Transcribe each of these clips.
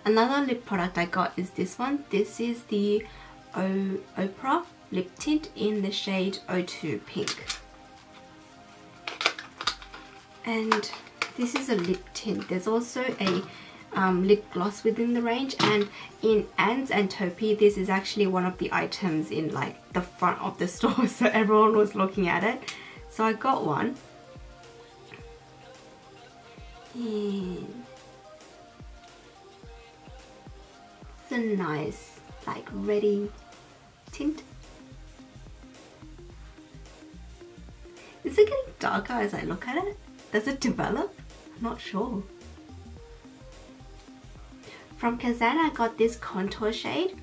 Another lip product I got is this one. This is the Oprah lip tint in the shade O2 Pink. And this is a lip tint. There's also a lip gloss within the range, and in Anne's and Topi, this is actually one of the items in like the front of the store, so everyone was looking at it. So I got one. And it's a nice like reddy tint. Is it getting darker as I look at it? Does it develop? I'm not sure. From Kazan I got this contour shade.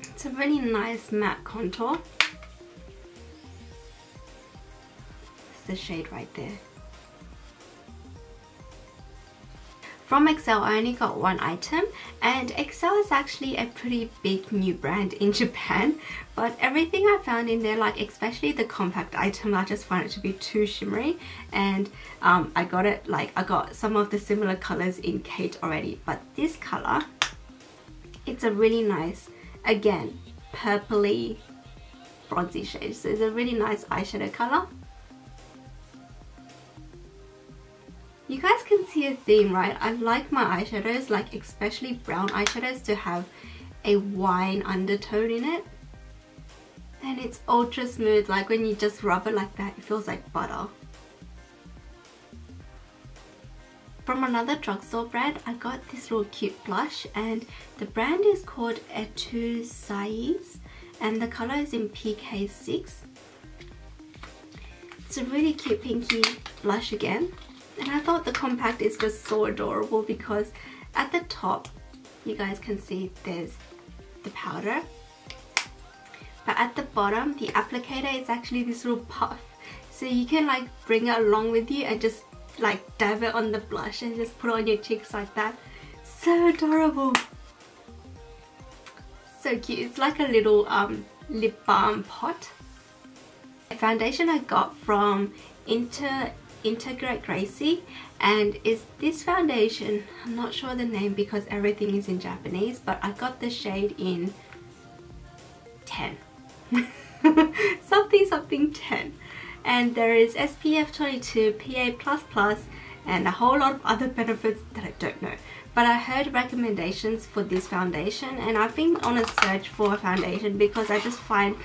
It's a really nice matte contour. It's the shade right there. From Excel I only got one item, and Excel is actually a pretty big new brand in Japan, but everything I found in there, like especially the compact item, I just found it to be too shimmery, and I got some of the similar colors in Kate already, but this color, it's a really nice, again, purpley bronzy shade, so it's a really nice eyeshadow color. You guys can see a theme, right? I like my eyeshadows, like especially brown eyeshadows, to have a wine undertone in it. And it's ultra smooth, like when you just rub it like that, it feels like butter. From another drugstore brand, I got this little cute blush, and the brand is called Etude Sais, and the color is in PK6. It's a really cute pinky blush again. And I thought the compact is just so adorable because at the top, you guys can see there's the powder. But at the bottom, the applicator is actually this little puff. So you can like bring it along with you and just like dab it on the blush and just put it on your cheeks like that. So adorable. So cute. It's like a little lip balm pot. The foundation I got from Integrate Gracie, and is this foundation, I'm not sure the name because everything is in Japanese, but I got the shade in 10 something 10, and there is SPF 22, PA++, and a whole lot of other benefits that I don't know, but I heard recommendations for this foundation, and I've been on a search for a foundation because I just find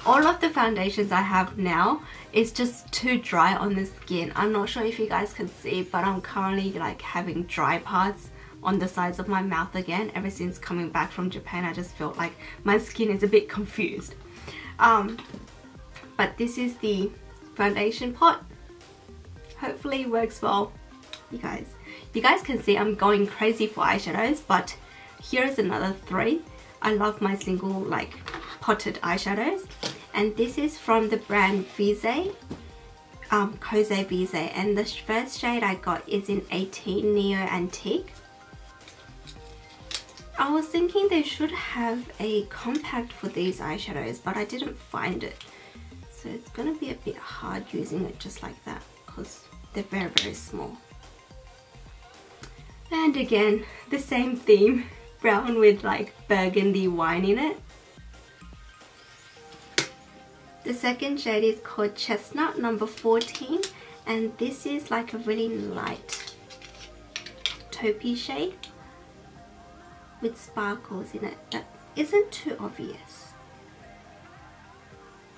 all of the foundations I have now is just too dry on the skin. I'm not sure if you guys can see, but I'm currently like having dry parts on the sides of my mouth again. Ever since coming back from Japan, I just felt like my skin is a bit confused. But this is the foundation pot. Hopefully it works well. You guys can see I'm going crazy for eyeshadows, but here's another 3. I love my single like potted eyeshadows, and this is from the brand Vise, Kose Vise, and the first shade I got is in 18 Neo Antique. I was thinking they should have a compact for these eyeshadows, but I didn't find it, so it's gonna be a bit hard using it just like that because they're very, very small. And again, the same theme, brown with like burgundy wine in it. The second shade is called Chestnut number 14, and this is like a really light taupey shade with sparkles in it that isn't too obvious.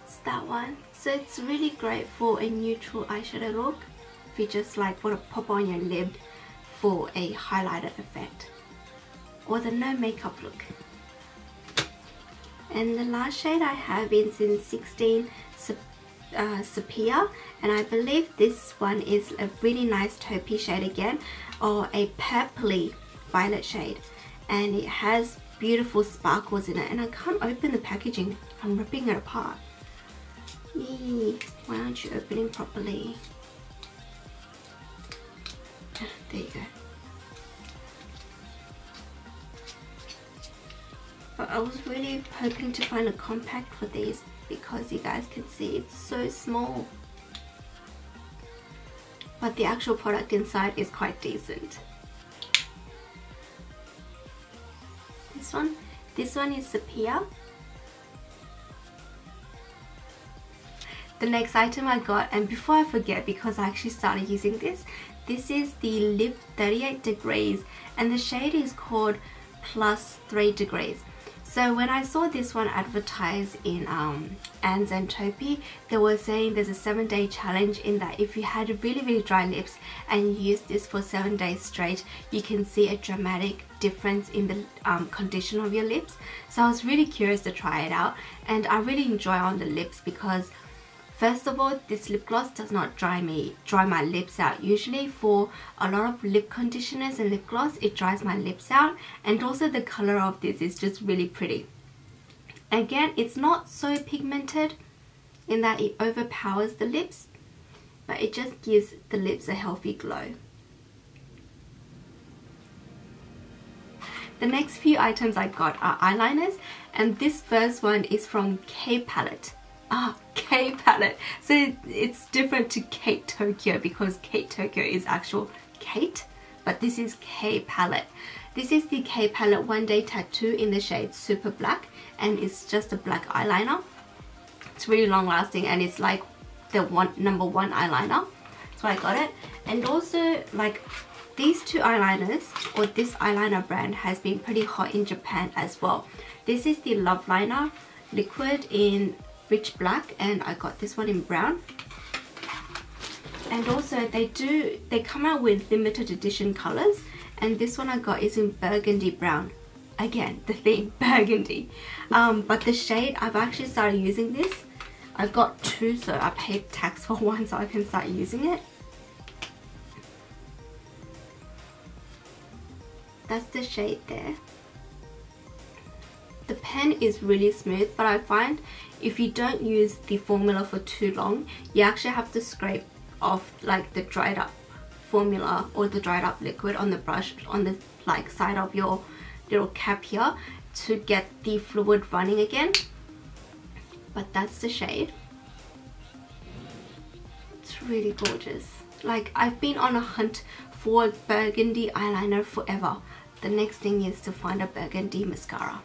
It's that one. So it's really great for a neutral eyeshadow look if you just like want to pop on your lid for a highlighter effect, or the no makeup look. And the last shade I have is in 16 Sepia, and I believe this one is a really nice taupey shade again, or a purpley violet shade, and it has beautiful sparkles in it, and I can't open the packaging. I'm ripping it apart. Eee, why aren't you opening properly? There you go. But I was really hoping to find a compact for these because you guys can see it's so small. But the actual product inside is quite decent. this one. This one is Sepia. The next item I got, and before I forget, because I actually started using this is the Lip 38 Degrees, and the shade is called Plus 3 Degrees. So when I saw this one advertised in Anne's and Topi, they were saying there's a 7-day challenge in that if you had really dry lips and you use this for 7 days straight, you can see a dramatic difference in the condition of your lips. So I was really curious to try it out, and I really enjoy on the lips because first of all, this lip gloss does not dry my lips out. Usually for a lot of lip conditioners and lip gloss, it dries my lips out, and also the color of this is just really pretty. Again, it's not so pigmented in that it overpowers the lips, but it just gives the lips a healthy glow. The next few items I got are eyeliners, and this first one is from K Palette. K Palette. So it's different to Kate Tokyo because Kate Tokyo is actual Kate, but this is K Palette. This is the K Palette One Day Tattoo in the shade Super Black, and it's just a black eyeliner. It's really long lasting, and it's like the number one eyeliner. So I got it. And also, like, these two eyeliners, or this eyeliner brand, has been pretty hot in Japan as well. This is the Love Liner Liquid in Rich Black, and I got this one in brown. And also they come out with limited edition colors, and this one I got is in burgundy brown. Again, the theme, burgundy. But the shade, I've actually started using this. I've got two, so I paid tax for one so I can start using it. That's the shade there. The pen is really smooth, but I find if you don't use the formula for too long, you actually have to scrape off like the dried up formula or the dried up liquid on the brush on the like side of your little cap here to get the fluid running again. But that's the shade. It's really gorgeous. Like, I've been on a hunt for burgundy eyeliner forever. The next thing is to find a burgundy mascara.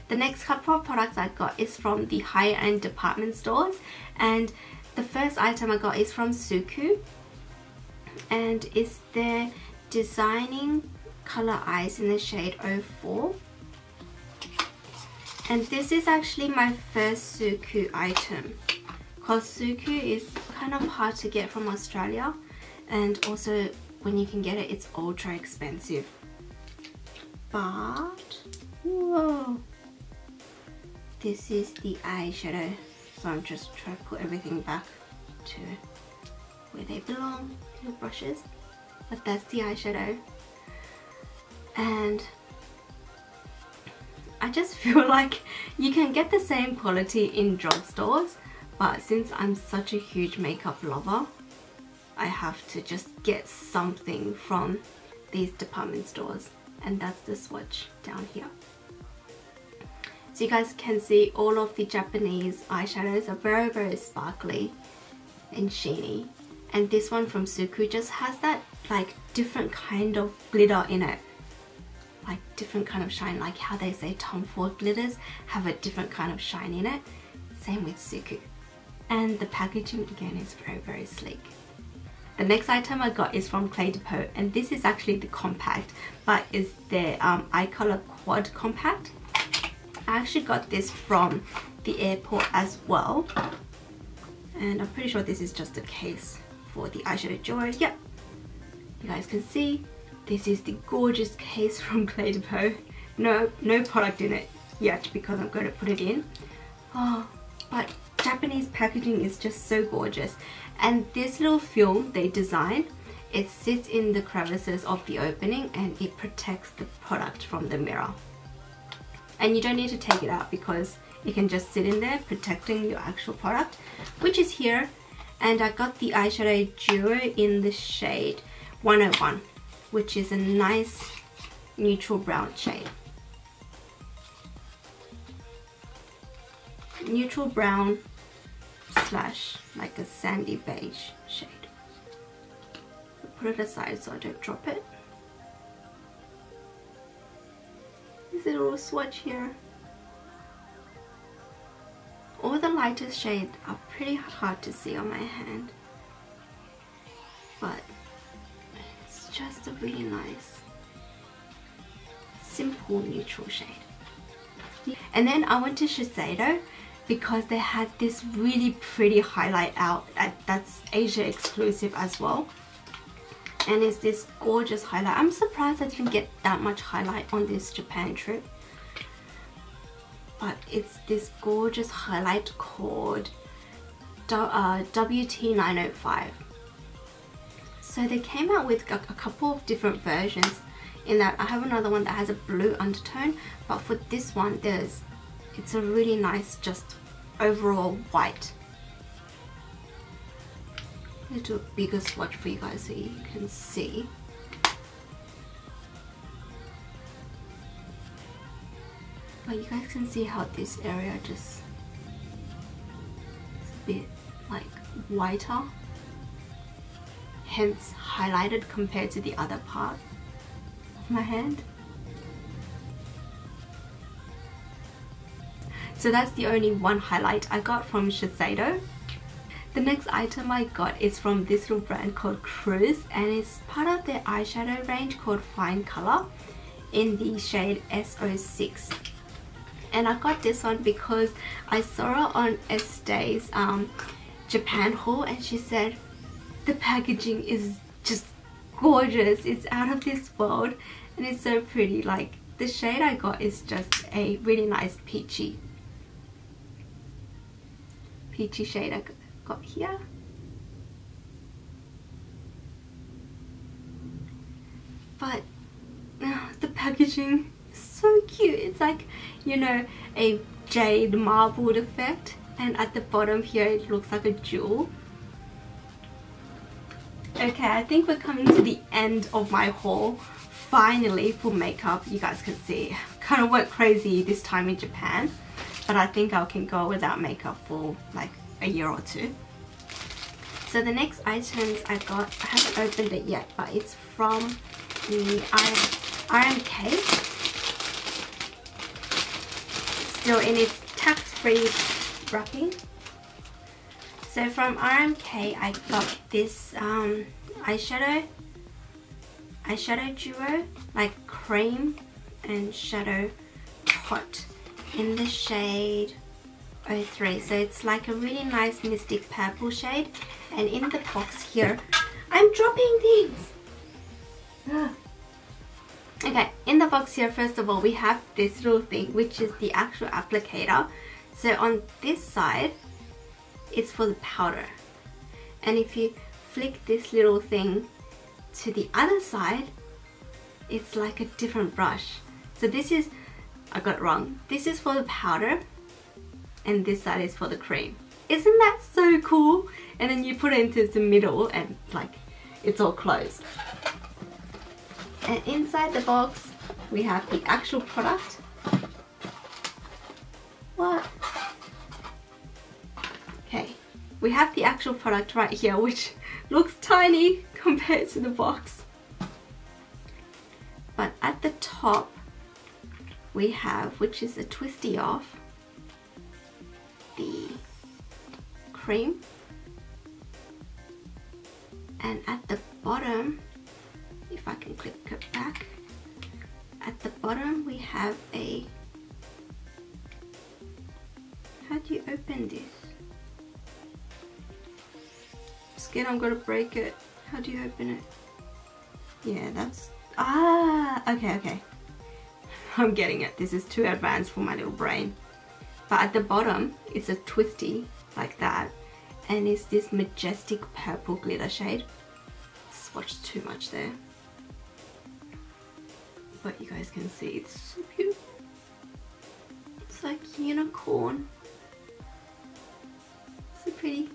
The next couple of products I got is from the higher end department stores, and the first item I got is from Suku, and it's their Designing Color Eyes in the shade 04. And this is actually my first Suku item, because Suku is kind of hard to get from Australia, and also when you can get it, it's ultra expensive. But whoa, this is the eyeshadow, so I'm just trying to put everything back to where they belong, the brushes. But that's the eyeshadow, and I just feel like you can get the same quality in drugstores, but since I'm such a huge makeup lover, I have to just get something from these department stores, and that's the swatch down here. So you guys can see all of the Japanese eyeshadows are very sparkly and sheeny, and this one from Suku just has that like different kind of glitter in it, like different kind of shine, like how they say Tom Ford glitters have a different kind of shine in it. Same with Suku. And the packaging again is very sleek. The next item I got is from Clé de Peau, and this is actually the compact, but it's their Eye Color Quad Compact. I actually got this from the airport as well, and I'm pretty sure this is just a case for the eyeshadow jewelry. Yep, you guys can see this is the gorgeous case from Clé de Peau. No product in it yet because I'm going to put it in. Oh, but Japanese packaging is just so gorgeous, and this little film they designed, it sits in the crevices of the opening and it protects the product from the mirror. And you don't need to take it out because it can just sit in there protecting your actual product, which is here. And I got the eyeshadow duo in the shade 101, which is a nice neutral brown shade. Neutral brown slash like a sandy beige shade. I'll put it aside so I don't drop it. this little swatch here. All the lightest shades are pretty hard to see on my hand, but it's just a really nice, simple neutral shade. And then I went to Shiseido because they had this really pretty highlight out that's Asia exclusive as well. And it's this gorgeous highlight. I'm surprised I didn't get that much highlight on this Japan trip. But it's this gorgeous highlight called WT905. So they came out with a couple of different versions, in that I have another one that has a blue undertone, but for this one it's a really nice just overall white. I'll do a bigger swatch for you guys so you can see. But you guys can see how this area just is a bit like whiter, hence highlighted compared to the other part of my hand. So that's the only one highlight I got from Shiseido. The next item I got is from this little brand called Cruise, and it's part of their eyeshadow range called Fine Color in the shade S06. And I got this one because I saw her on Estee's Japan haul, and she said the packaging is just gorgeous. It's out of this world and it's so pretty. Like, the shade I got is just a really nice peachy shade I got here. But the packaging is so cute. It's like, you know, a jade marbled effect, and at the bottom here it looks like a jewel. Okay, I think we're coming to the end of my haul finally for makeup. You guys can see kind of went crazy this time in Japan, but I think I can go without makeup for like a year or two. So the next items I got, I haven't opened it yet, but it's from the RMK. Still in its tax-free wrapping. So from RMK I got this eyeshadow duo, like cream and shadow hot, in the shade 03. So it's like a really nice mystic purple shade, and in the box here, I'm dropping things. Okay, in the box here, first of all, we have this little thing, which is the actual applicator. So on this side, it's for the powder, and if you flick this little thing to the other side, it's like a different brush. So this is, I got it wrong, this is for the powder and this side is for the cream. Isn't that so cool? And then you put it into the middle and like it's all closed. And inside the box we have the actual product. What? Okay, we have the actual product right here, which looks tiny compared to the box. But at the top we have, which is a twisty off, the cream, and at the bottom, if I can click it back, at the bottom we have a, how do you open this? I'm scared I'm gonna break it. How do you open it? Yeah, that's, okay. I'm getting it. This is too advanced for my little brain. But at the bottom, it's a twisty like that, and it's this majestic purple glitter shade. Swatched too much there, but you guys can see it's so beautiful. It's like unicorn. So pretty.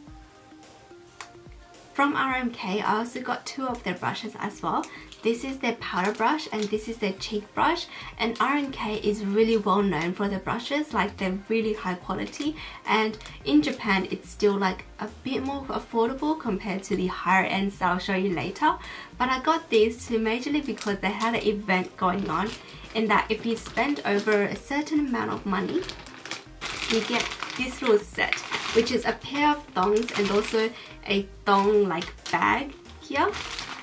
From RMK, I also got two of their brushes as well. This is their powder brush and this is their cheek brush. And RMK is really well known for their brushes, like they're really high quality. And in Japan, it's still like a bit more affordable compared to the higher ends that I'll show you later. But I got these two majorly because they had an event going on, in that if you spend over a certain amount of money, you get this little set, which is a pair of thongs and also a thong like bag here.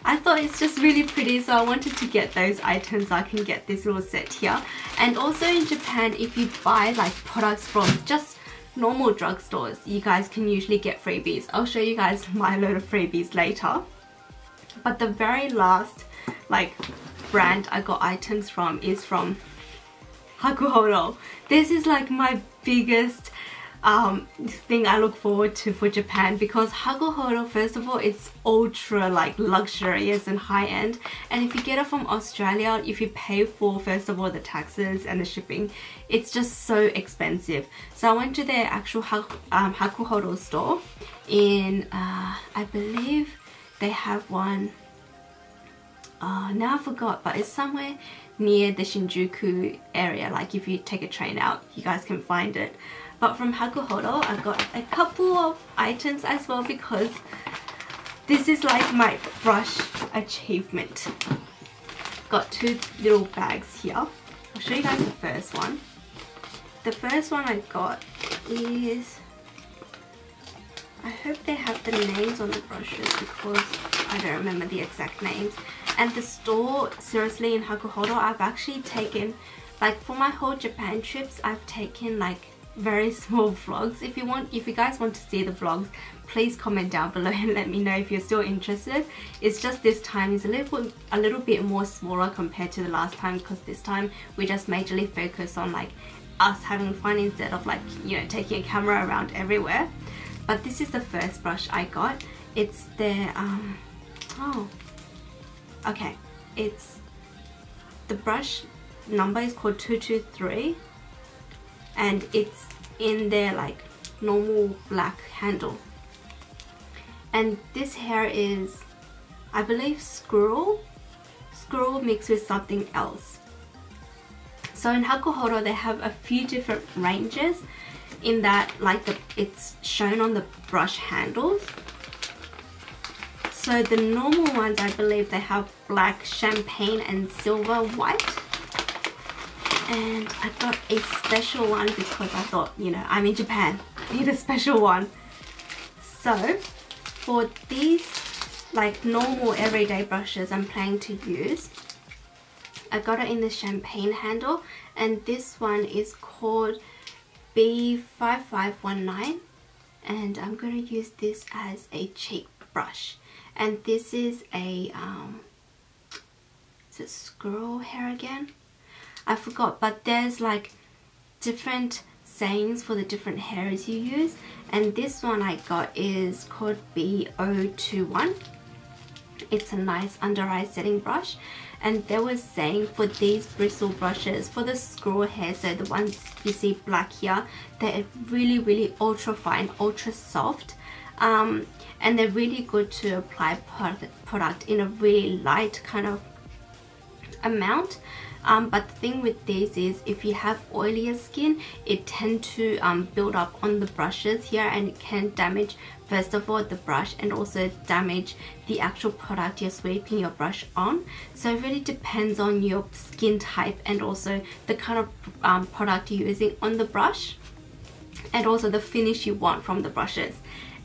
I thought it's just really pretty, so I wanted to get those items so I can get this little set here. And also in Japan, if you buy like products from just normal drugstores, you guys can usually get freebies. I'll show you guys my load of freebies later. But the very last like brand I got items from is from Hakuhodo. This is like my biggest thing I look forward to for Japan, because Hakuhodo, first of all, it's ultra like luxurious and high-end, and if you get it from Australia, if you pay for first of all the taxes and the shipping, it's just so expensive. So I went to their actual Hakuhodo store in I believe they have one, now I forgot, but it's somewhere near the Shinjuku area. Like if you take a train out, you guys can find it. But from Hakuhodo, I got a couple of items as well, because this is like my brush achievement. Got two little bags here. I'll show you guys the first one. The first one I got is, I hope they have the names on the brushes because I don't remember the exact names. And the store, seriously, in Hakuhodo, I've actually taken, like for my whole Japan trips, I've taken like very small vlogs. If you guys want to see the vlogs, please comment down below and let me know if you're still interested. It's just this time is a little bit more smaller compared to the last time, because this time we just majorly focus on like us having fun instead of like, you know, taking a camera around everywhere. But this is the first brush I got. It's their it's the brush number is called 223, and it's in their like normal black handle. And this hair is, I believe, squirrel mixed with something else. So in Hakuhodo they have a few different ranges, in that like it's shown on the brush handles. So the normal ones, I believe they have black, champagne and silver white. And I got a special one because I thought, you know, I'm in Japan, I need a special one. So for these like normal everyday brushes I'm planning to use, I got it in the champagne handle, and this one is called B5519, and I'm going to use this as a cheek brush. And this is a is it squirrel hair again? I forgot, but there's like different sayings for the different hairs you use, and this one I got is called B021. It's a nice under eye setting brush, and they were saying for these bristle brushes, for the squirrel hair, so the ones you see black here, they're really ultra fine, ultra soft, and they're really good to apply product in a really light kind of amount. But the thing with these is, if you have oilier skin, it tends to build up on the brushes here, and it can damage, first of all, the brush, and also damage the actual product you're sweeping your brush on. So it really depends on your skin type and also the kind of product you're using on the brush, and also the finish you want from the brushes.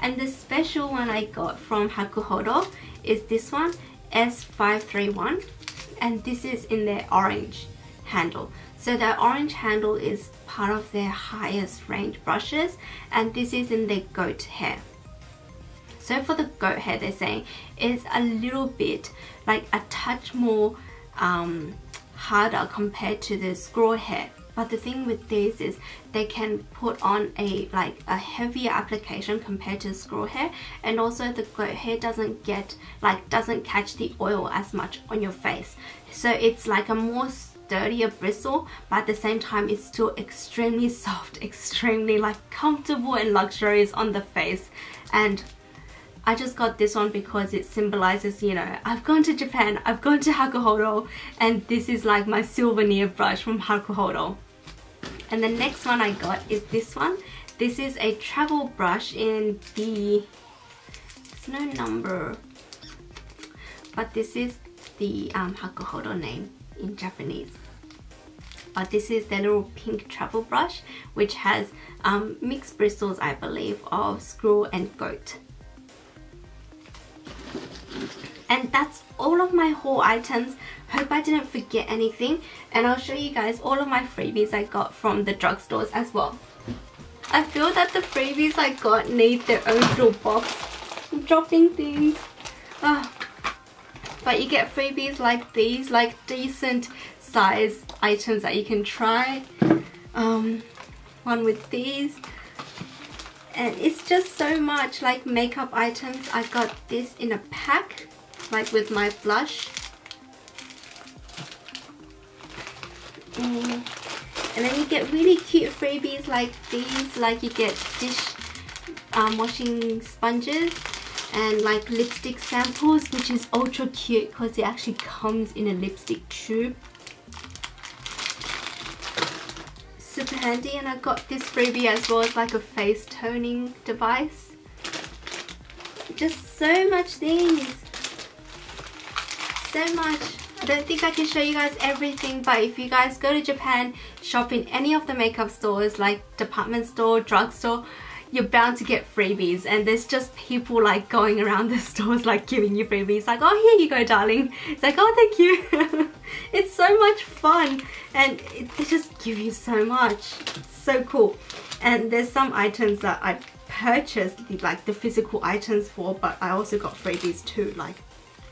And the special one I got from Hakuhodo is this one, S531. And this is in their orange handle. So the orange handle is part of their highest range brushes, and this is in their goat hair. So for the goat hair, they're saying it's a little bit like a touch more harder compared to the squirrel hair. But the thing with these is they can put on a heavier application compared to squirrel hair, and also the goat hair doesn't catch the oil as much on your face. So it's like a more sturdier bristle, but at the same time it's still extremely soft, extremely like comfortable and luxurious on the face. And I just got this one because it symbolizes, you know, I've gone to Japan, I've gone to Hakuhodo, and this is like my souvenir brush from Hakuhodo. And the next one I got is this one. This is a travel brush in the, there's no number, but this is the Hakuhodo name in Japanese. But this is the little pink travel brush, which has mixed bristles, I believe, of squirrel and goat. And that's all of my haul items. Hope I didn't forget anything, and I'll show you guys all of my freebies I got from the drugstores as well. I feel that the freebies I got need their own little box. I'm dropping things. But you get freebies like these, like decent size items that you can try. One with these. And it's just so much, like makeup items. I got this in a pack, like with my blush. And then you get really cute freebies like these, like you get dish washing sponges and like lipstick samples, which is ultra cute because it actually comes in a lipstick tube. Super handy. And I got this freebie as well as like a face toning device. Just so much things. So much. I don't think I can show you guys everything, but if you guys go to Japan, shop in any of the makeup stores like department store, drugstore, you're bound to get freebies, and there's just people like going around the stores like giving you freebies, like, oh, here you go darling. It's like, oh, thank you. It's so much fun, and they just give you so much. It's so cool. And there's some items that I purchased like the physical items for, but I also got freebies too, like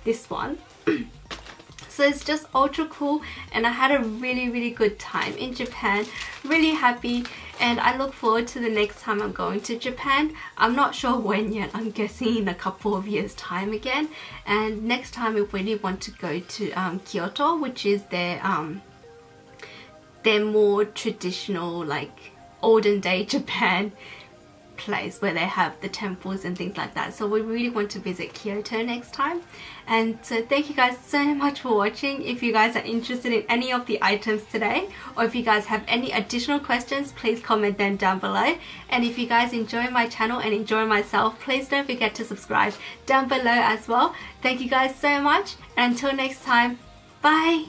this one. So it's just ultra cool, and I had a really good time in Japan. Really happy, and I look forward to the next time I'm going to Japan. I'm not sure when yet. I'm guessing in a couple of years time again. And next time we really want to go to Kyoto, which is their more traditional, like olden day Japan place where they have the temples and things like that. So we really want to visit Kyoto next time. And so thank you guys so much for watching. If you guys are interested in any of the items today, or if you guys have any additional questions, please comment them down below. And if you guys enjoy my channel and enjoy myself, please don't forget to subscribe down below as well. Thank you guys so much, and until next time, bye.